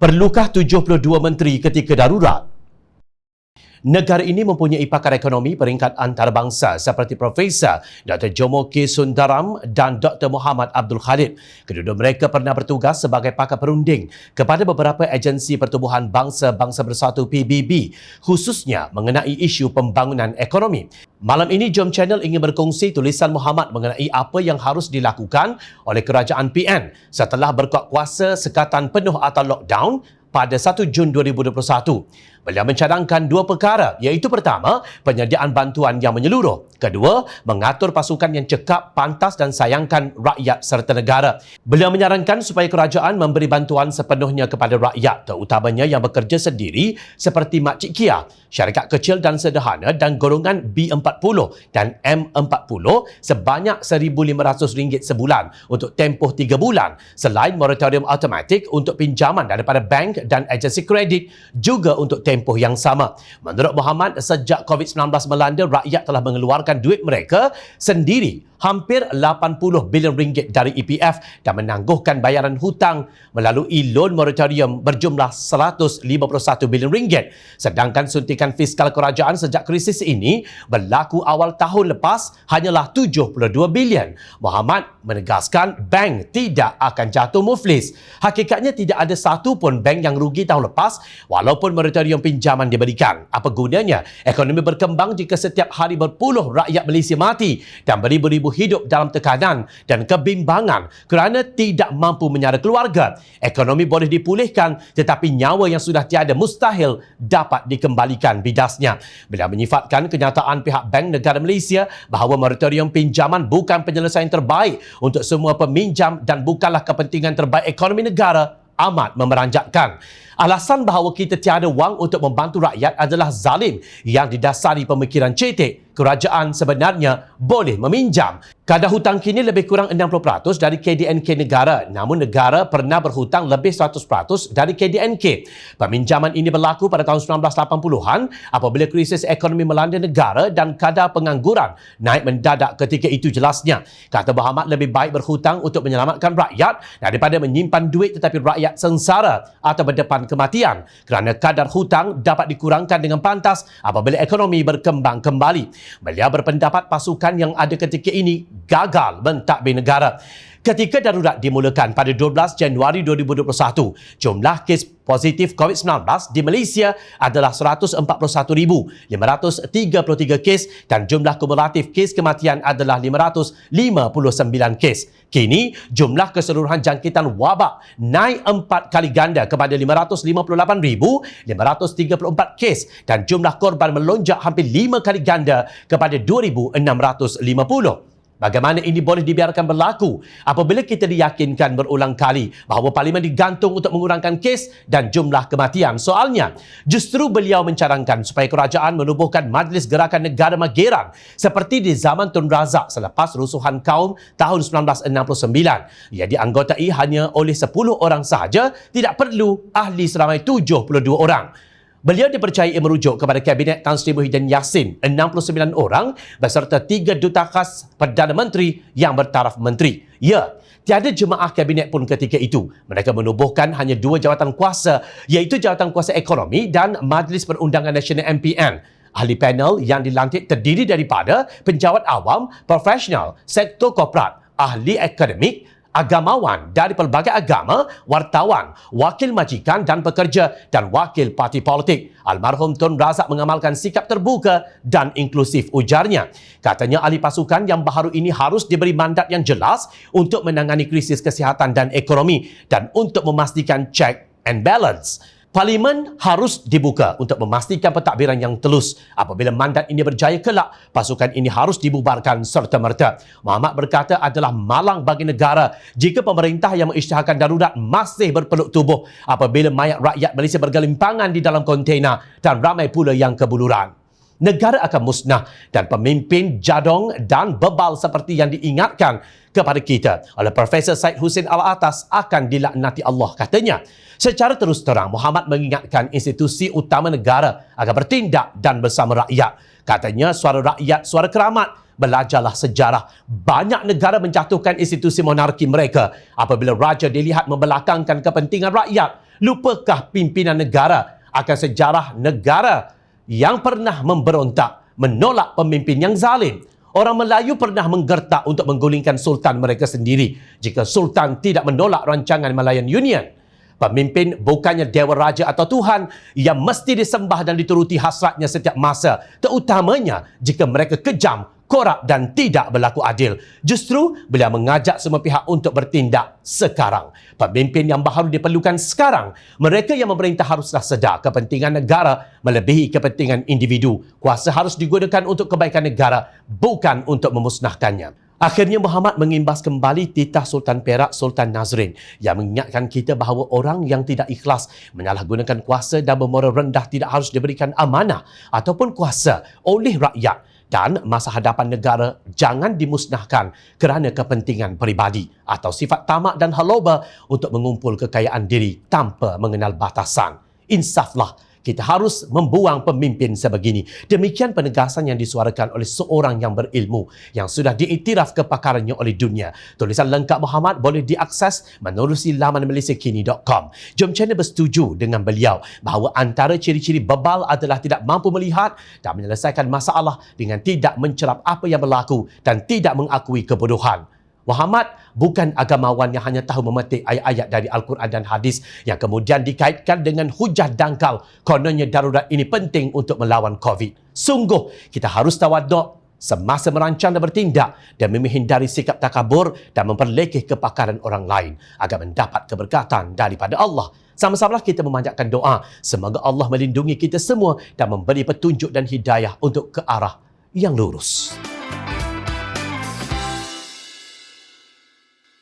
Perlukah 72 menteri ketika darurat? Negara ini mempunyai pakar ekonomi peringkat antarabangsa seperti Profesor Dr. Jomo K. Sundaram dan Dr. Muhammad Abdul Khalid. Kedua-dua mereka pernah bertugas sebagai pakar perunding kepada beberapa agensi pertubuhan bangsa-bangsa bersatu PBB, khususnya mengenai isu pembangunan ekonomi. Malam ini, Jom Channel ingin berkongsi tulisan Muhammad mengenai apa yang harus dilakukan oleh kerajaan PN setelah berkuat kuasa sekatan penuh atau lockdown pada 1 Jun 2021. Beliau mencadangkan dua perkara, iaitu pertama, penyediaan bantuan yang menyeluruh. Kedua, mengatur pasukan yang cekap, pantas dan sayangkan rakyat serta negara. Beliau menyarankan supaya kerajaan memberi bantuan sepenuhnya kepada rakyat, terutamanya yang bekerja sendiri seperti Makcik Kia, syarikat kecil dan sederhana dan golongan B40 dan M40 sebanyak RM1,500 sebulan untuk tempoh 3 bulan, selain moratorium automatik untuk pinjaman daripada bank dan agensi kredit juga untuk tempoh yang sama. Menurut Muhammad, sejak COVID-19 melanda, rakyat telah mengeluarkan duit mereka sendiri, hampir RM80 bilion dari EPF, dan menangguhkan bayaran hutang melalui loan moratorium berjumlah RM151 bilion. Sedangkan suntikan fiskal kerajaan sejak krisis ini berlaku awal tahun lepas hanyalah RM72 bilion. Muhammad menegaskan bank tidak akan jatuh muflis. Hakikatnya tidak ada satu pun bank yang rugi tahun lepas walaupun moratorium pinjaman diberikan. Apa gunanya ekonomi berkembang jika setiap hari berpuluh rakyat Malaysia mati dan beribu-ribu hidup dalam tekanan dan kebimbangan kerana tidak mampu menyara keluarga? Ekonomi boleh dipulihkan, tetapi nyawa yang sudah tiada mustahil dapat dikembalikan bidasnya. Beliau menyifatkan kenyataan pihak Bank Negara Malaysia bahawa moratorium pinjaman bukan penyelesaian terbaik untuk semua peminjam dan bukanlah kepentingan terbaik ekonomi negara amat memeranjatkan. Alasan bahawa kita tiada wang untuk membantu rakyat adalah zalim yang didasari pemikiran cetek. Kerajaan sebenarnya boleh meminjam. Kadar hutang kini lebih kurang 60% dari KDNK negara, namun negara pernah berhutang lebih 100% dari KDNK. Peminjaman ini berlaku pada tahun 1980-an apabila krisis ekonomi melanda negara dan kadar pengangguran naik mendadak ketika itu jelasnya. Kata Muhammad, lebih baik berhutang untuk menyelamatkan rakyat daripada menyimpan duit tetapi rakyat sengsara atau berdepan kematian, kerana kadar hutang dapat dikurangkan dengan pantas apabila ekonomi berkembang kembali. Beliau berpendapat pasukan yang ada ketika ini gagal mentadbir negara. Ketika darurat dimulakan pada 12 Januari 2021, jumlah kes positif COVID-19 di Malaysia adalah 141,533 kes dan jumlah kumulatif kes kematian adalah 559 kes. Kini, jumlah keseluruhan jangkitan wabak naik 4 kali ganda kepada 558,534 kes dan jumlah korban melonjak hampir 5 kali ganda kepada 2,650. Bagaimana ini boleh dibiarkan berlaku apabila kita diyakinkan berulang kali bahawa Parlimen digantung untuk mengurangkan kes dan jumlah kematian? Soalnya, justru beliau mencadangkan supaya kerajaan menubuhkan Majlis Gerakan Negara Mageran seperti di zaman Tun Razak selepas rusuhan kaum tahun 1969. Ia dianggotai hanya oleh 10 orang sahaja, tidak perlu ahli seramai 72 orang. Beliau dipercayai merujuk kepada Kabinet Tan Sri Muhyiddin Yassin 69 orang beserta 3 duta khas Perdana Menteri yang bertaraf menteri. Ya, tiada jemaah Kabinet pun ketika itu. Mereka menubuhkan hanya 2 jawatan kuasa, iaitu Jawatan Kuasa Ekonomi dan Majlis Perundangan Nasional MPN. Ahli panel yang dilantik terdiri daripada penjawat awam, profesional, sektor korporat, ahli akademik, agamawan dari pelbagai agama, wartawan, wakil majikan dan pekerja dan wakil parti politik. Almarhum Tun Razak mengamalkan sikap terbuka dan inklusif, ujarnya. Katanya ahli pasukan yang baharu ini harus diberi mandat yang jelas untuk menangani krisis kesihatan dan ekonomi dan untuk memastikan check and balance. Parlimen harus dibuka untuk memastikan pentadbiran yang telus. Apabila mandat ini berjaya kelak, pasukan ini harus dibubarkan serta-merta. Muhammad berkata adalah malang bagi negara jika pemerintah yang mengisytiharkan darurat masih berpeluk tubuh apabila mayat rakyat Malaysia bergelimpangan di dalam kontainer dan ramai pula yang kebuluran. Negara akan musnah dan pemimpin jadong dan bebal seperti yang diingatkan kepada kita oleh Profesor Syed Hussein Alatas akan dilaknati Allah, katanya. Secara terus terang, Muhammad mengingatkan institusi utama negara agar bertindak dan bersama rakyat. Katanya, suara rakyat, suara keramat. Belajarlah sejarah. Banyak negara menjatuhkan institusi monarki mereka apabila raja dilihat membelakangkan kepentingan rakyat. Lupakah pimpinan negara akan sejarah negara yang pernah memberontak, menolak pemimpin yang zalim? Orang Melayu pernah menggertak untuk menggulingkan sultan mereka sendiri jika sultan tidak menolak rancangan Malayan Union. Pemimpin bukannya dewa raja atau Tuhan yang mesti disembah dan dituruti hasratnya setiap masa, terutamanya jika mereka kejam, korup dan tidak berlaku adil. Justru beliau mengajak semua pihak untuk bertindak sekarang. Pemimpin yang baru diperlukan sekarang. Mereka yang memerintah haruslah sedar kepentingan negara melebihi kepentingan individu. Kuasa harus digunakan untuk kebaikan negara, bukan untuk memusnahkannya. Akhirnya Muhammad mengimbas kembali titah Sultan Perak Sultan Nazrin yang mengingatkan kita bahawa orang yang tidak ikhlas menyalahgunakan kuasa dan bermoral rendah tidak harus diberikan amanah ataupun kuasa oleh rakyat. Dan masa hadapan negara jangan dimusnahkan kerana kepentingan peribadi atau sifat tamak dan haloba untuk mengumpul kekayaan diri tanpa mengenal batasan. Insaflah, kita harus membuang pemimpin sebegini. Demikian penegasan yang disuarakan oleh seorang yang berilmu yang sudah diiktiraf kepakarannya oleh dunia. Tulisan lengkap Muhammad boleh diakses menerusi laman malaysiakini.com. Jom channel bersetuju dengan beliau bahawa antara ciri-ciri bebal adalah tidak mampu melihat dan menyelesaikan masalah dengan tidak mencerap apa yang berlaku dan tidak mengakui kebodohan. Muhammad bukan agamawan yang hanya tahu memetik ayat-ayat dari Al-Quran dan hadis yang kemudian dikaitkan dengan hujah dangkal kononnya darurat ini penting untuk melawan COVID. Sungguh, kita harus tawaduk semasa merancang dan bertindak dan menghindari sikap takabur dan memperlekeh kepakaran orang lain agar mendapat keberkatan daripada Allah. Sama-samalah kita memanjatkan doa semoga Allah melindungi kita semua dan memberi petunjuk dan hidayah untuk ke arah yang lurus.